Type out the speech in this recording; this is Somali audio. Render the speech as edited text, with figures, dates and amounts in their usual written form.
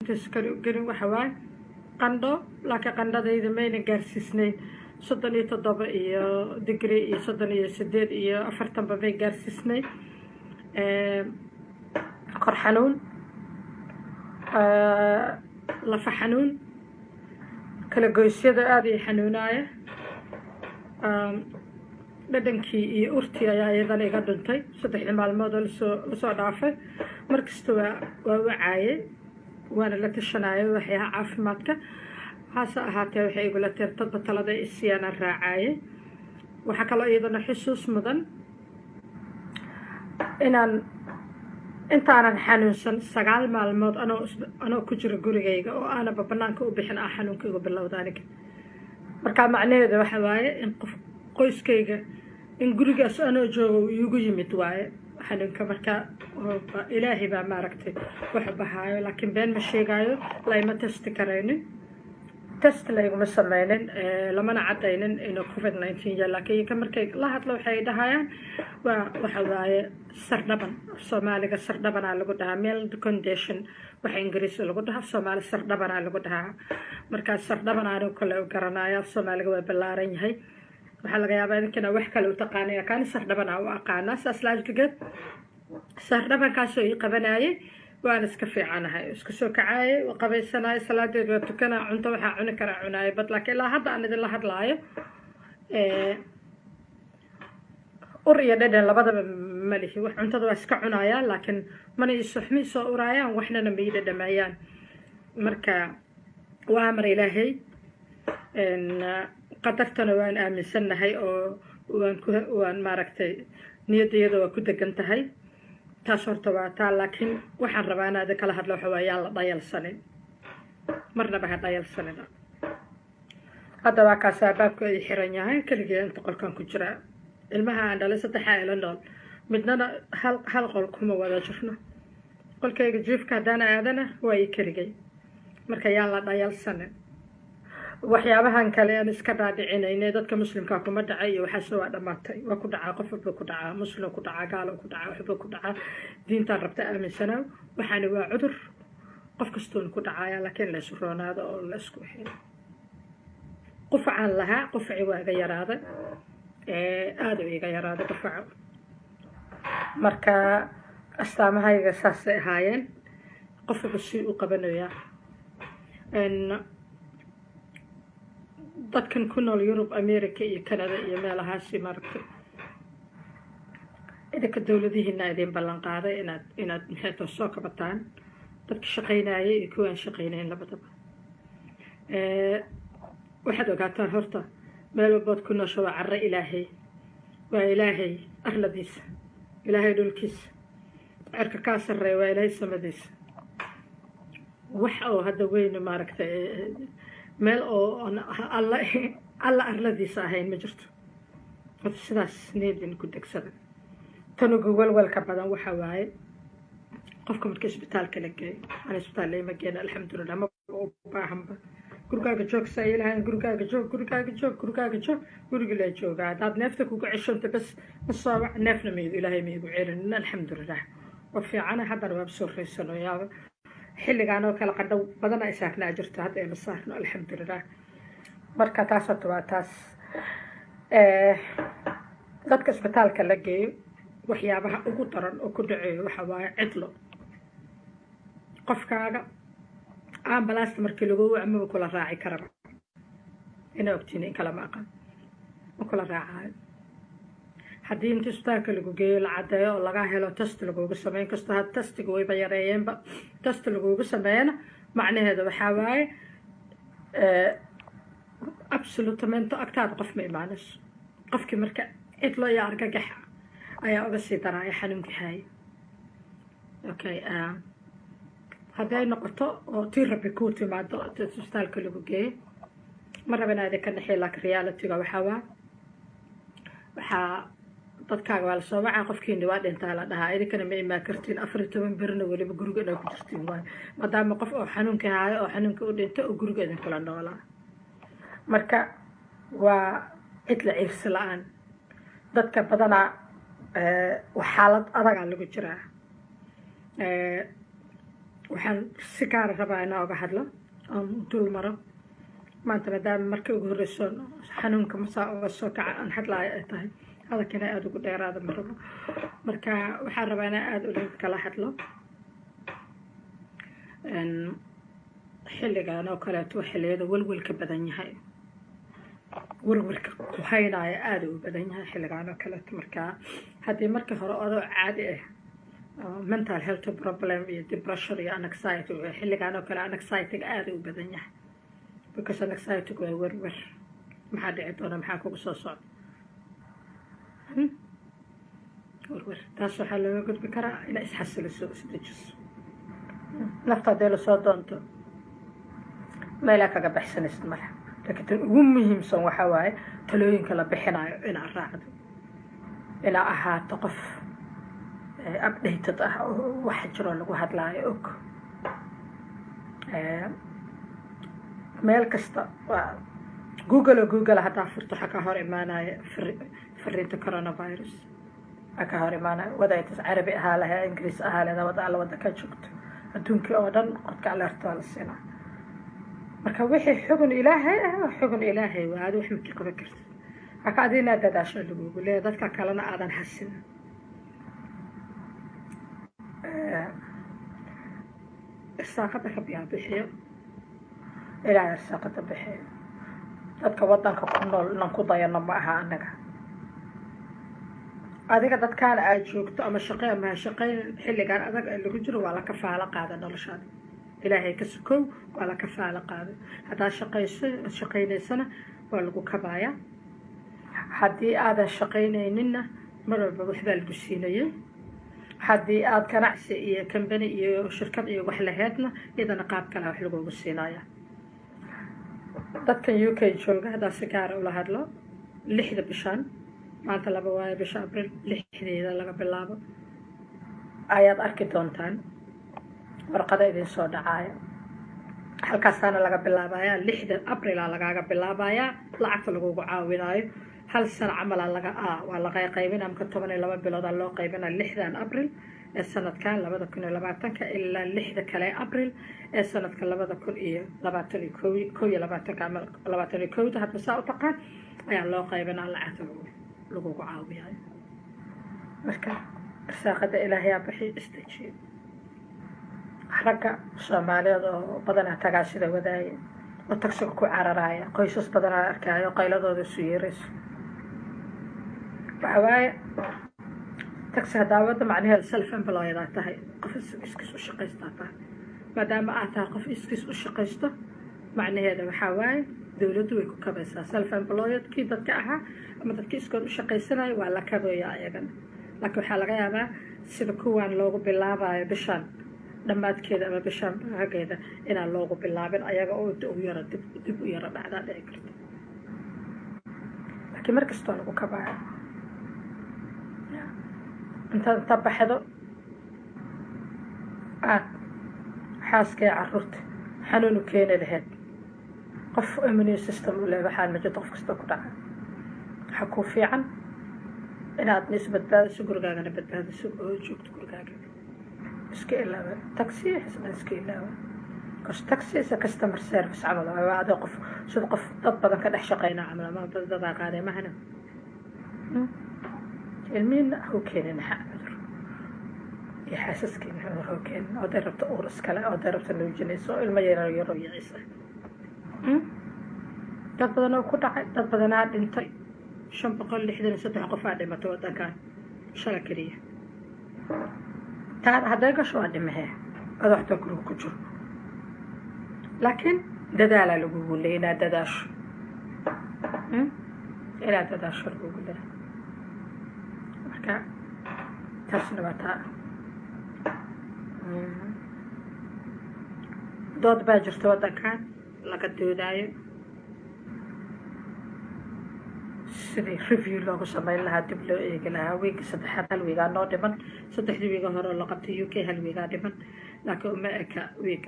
intaas gelin waxa waaye qandho laakiin qandhadayda mayna gaarsiisnayn 37 iyo degree iyo 38 iyo 40 bay gaarsiisnay kor xanuun lafa xanuun kala goysyada aad ay xanuunaaya dhadhankii iyo urtii ayaa iyadana iga dhuntay 3 maalmood oo lasoo dhaafay markasta waa wacaaye waana la tashanaayo waxyaha caafimaadka hase ahaatee waxay igula tirtadba talada isiyana raacaaye waxaa kaloo iyadana xusuus mudan inaan intaanan xanuunsan 9 maalmood anoo ku jira gurigayga oo aanaba banaanka u bixin xanuunkaygu bilowda aniga markaa macnaheedu waxa waaye in qoyskayga in gurigaas anoo joogo iigu yimid waaye xanuunka markaa ilaahay baa maaragtay wax bahaayo laakiin been ma sheegaayo layma testi karaynin test layguma sameynin lamana cadaynin inuu covid-19 yahay laakiin markay la hadlo waxay dhahayaan waxa waaye sardhaban Soomaaliga sardhabanaa lagu dhahaa mild condition waxa Ingiriisi lagu dhahaa Soomaali sardhabanaa lagu dhahaa markaa sardhabanaa kale u garanaya Soomaaliga waa ballaaran yahay waxaa laga yaabaa idinkana wax kale u taqaanaya kaan sardhabanaa u aqaanaa saas laajiged sardhabankaasoo ii qabanayay waan iska fiicanahay isku soo kacay qabaysanaay salaadeed waa tukana cunto waxa cuni kara cunaay bad laakiin ilaa hadda aan idin la hadlaayo ur iyo dhadhan labadaba ma lihi wax cuntada waa iska cunaaya laakiin mana isuxmi soo uraayaan waxnana ma dhadhamayaan marka waa amar ilaahay qadartana waan aaminsanahay oo waan maaragtay niyadayada waa ku degan tahay taas horta waa taa laakiin waxaan rabaa inaad kala hadlo waxa weeyaan la dhayalsanin marnaba ha dhayalsanina hadda waa kaas baabka ay xiran yahay kaliya inta qolkan ku jira ilmaha aan dhalay 3 ila nool midnana hal qol kuma wada jirno qolkayga jiifka hadana aadana way kaligay marka yaa la dhayalsanin waxyaabahan kale aan iska dhaadhicinayna dadka muslimka kuma dhacay iyo waxa soo dhamaatay waa ku dhacaa qof walba ku dhacaa muslim ku dhacaa gaal ku dhacaa waxba ku dhacaa diinta rabta aaminsana waxaana waa cudur qof kastoo ku dhacaya laakiin la suroonaado oo la isku xiro qufacaan laha qufci waa iga yaraada aad u iga yaraada qufac marka astaamahayga saas ay ahaayeen qofka si u qabanaya dadkan ku nool Yurub America iyo Canada iyo meelahaas maaragtay idinka dawladihiina idin ballan qaaday inaad maxay soo kabataan dadka shaqeynaya iyo kuwa aan shaqeynayn labadaba waxaad ogaataan horta meel walba ku noosho waa carra ilaahay waa ilaahay arladiisa ilaahay dhulkiisa cirka ka sarreeya waa ilaahay samadiisa wax oo hadda weyn maaragtay meel oo alla arladiisa ahayn ma jirto hada sidaas needin ku degsada tanugu walwalka badan waxa waaye qofka markii isbitaalka la geeyo aan isbitaal lama geeyna alxamdulillah ma u baahanba gurigaaga joog say ilaahay gurigaaga joog guriga la jooga hadaad neefta kugu ceshonta bas masaba neefna meeyo ilaahay meeyo ceelin alxamdulillah wa fiicana hadda waa soo reysano yaaba xilligaan oo kala qadhow badan ay saaknaa jirto hadda ay masaarno alxamdulillah marka taas waa taas dadka isbitaalka la geeyo waxyaabaha ugu daran oo ku dhaceeyo waxa waaye cidlo qofkaaga ambulance markii lagu wacmo kula raaci karaba ina ogtiin in kala maqan kula raacayo haddii inta isbitaalka lagu geeyo la cadeeyo oo laga helo test lagu sameeyo kasta had testiga way bayareeyeenba test lagu sameeyana macnaheedu waxa waaye absolutamente agtaada qof ma imaanayso qofkii marka cidlo iyo argagax ayaa uga sii daraya xanuunka hay okay hadday noqoto oo tii rabbi ku timaado isbitaalka lagu geeyo ma rabana idin ka dhaxay laakiin reality-ga waxaa dadkaaga waa la soo wacaa qofkiina waa dhintaa la dhahaa idinkana ma imaan kartiin 14 birna waliba guriga inaa ku jirtiin waay maadaama qof oo xanuunka haayo oo xanuunka u dhinta oo guriga idin kula noolaa marka waa cidla ciirsi la-aan dadka badanaa xaalad adagaa lagu jiraa waxaan si gaara rabaa inaan oga hadlo oon dul maro maanta maadaama markii ugu horreyso xanuunka masaa uga soo kaca aan hadlaayo ay tahay hadalkina aada ugu dheeraada ma rabo marka waxaan rabaa inaan aada ula kala hadlo xilligan oo kaleeto xilliyada welwelka badan yahay welwelka ku haynaayo aada u badan yahay xilligan oo kaleeto marka haddii markii hore adoo caadi ah mental health problem iyo depression iyo anxiety xilligan oo kale anxiety aada u badan yahay because anxiety waa werwer maxaa dhici doona maxaa kugu soo socda werwer taas waxaa looga gudbi karaa inaa isxasiliso isdejiso nafta haddii lasoo doonto meelaa kaga baxsanaysid male laakiin tan ugu muhiimsan waxaa waaye talooyinka la bixinayo inaad raacdo inaa ahaato qof updated ah oo waxa jiroo lagu hadlaayo og meel kasta waa google haddaa furto waxaa ka hor imaanaya fariinta coronavirus waxaa ka hor imaanaya wadaytas carabi ahaa lahe ingiriis ahaa leeda wada alla wada ka joogto adduunkii oo dhan qodka alerta la siinaa marka wixii xugun ilaahay ah xugun ilaahay waa adi wax maki qaban kartid haka adi inaad dadaasho lagugu leeya dadka kalena aadan hasin irsaaqada ka bixiyo ilaahay irsaaqada bixiyo dadka wadanka ku nool inan ku dayano ma aha anaga adiga dadkaana aad joogto ama shaqey ama shaqeyn xilligan adag ee lagu jiro waa la kafaalo qaada noloshaada ilaahay ka sukow waa la kafaalo qaada haddaad shaqaynaysana waa lagu kabaaya haddii aadan shaqaynayninna mar walba waxbaa lagu siinayay haddii aad ganacsi iyo kambani iyo shirkad iyo wax laheedna iyadana qaab kale wax lagugu siinaya dadkan UK jooga haddaa si gaara ula hadlo 6 bishaan maanta 2 waayo bisha abriil 6deeda laga bilaabo ayaad arki doontaan warqada idin soo dhacaya halkaasaana laga bilaabaya 6 abriil lagaaga bilaabaya lacagta lagugu caawinayo hal sano camal waa laga qaybinaa marka 12 bilood loo qaybinaa 6 abriil ee sanadkan 2020 ilaa 6 kale abriil ee sanadka 2021 hadda saa u taqaan ayaa loo qaybinaa lacagta lagugu caawiyayo marka irsaaqada ilaahay bixi istajiib ragga Soomaaliyeed oo badanaa tagaasida wadaaya oo taksiga ku cararaya qoysas badanaa arkaayo qayladooda isu yeerayso waxawaaye taksi daawada macnaheedu self employed aad tahay qof iskiis u shaqaystaa tahay maadaama aad tahay qof iskiis u shaqaysto macnaheeda waxaa waaye dowladdu way ku kabaysaa self employed kii dadka ahaa ama dadkii iskood u shaqaysanayo waa la kabayaa ayagana laakiin waxaa laga yaabaa sida kuwaan loogu bilaabayo bishaan dhammaadkeeda ama bishaan baageeda inaan loogu bilaabin ayaga oo dib u yara dhacdaa dhici karta laakiin markastoo lagu kabaayo inta baxdo aad xaaskee caruurta xanuunu keeni lahayd qof immune system u leh waxaan ma jirto qof kasta ku dhaca waxaa kuu fiican inaad nis badbaadiso gurigaagana badbaadiso oo joogto gurigaaga iska ilaawa taxi xisna iska ilaawa because taxi is a customer service camal waa adoo qof sida qof dad badan ka dhex shaqeynaa camal ama dadaa qaaday mahana ilmiina hau keenin cudur iyo xaasaskiina cudur hau keenin oo day rabta uur iskale oo day rabta nuujinayso oo ilmo yaro yiciisa dad badan oo ku dhacay dad badanaa dhintay 563 qof aa dhimatay wadankan shala keliya taan hadday gasho waa dhimahee madaxda guriga ku jiro laakiin dadaalaa lagugu leeya inaad dadaasho lagugu leeya marka taasna waa taa dood baa jirta wadankan laga doodaayo sidii review loogu samayn lahaa dib loo eegi lahaa wiiga saddexaad hal wiigaa noo dhiman 3 wiiga hore la qabtay UK hal wiigaa dhiman laakiin uma eka wiiga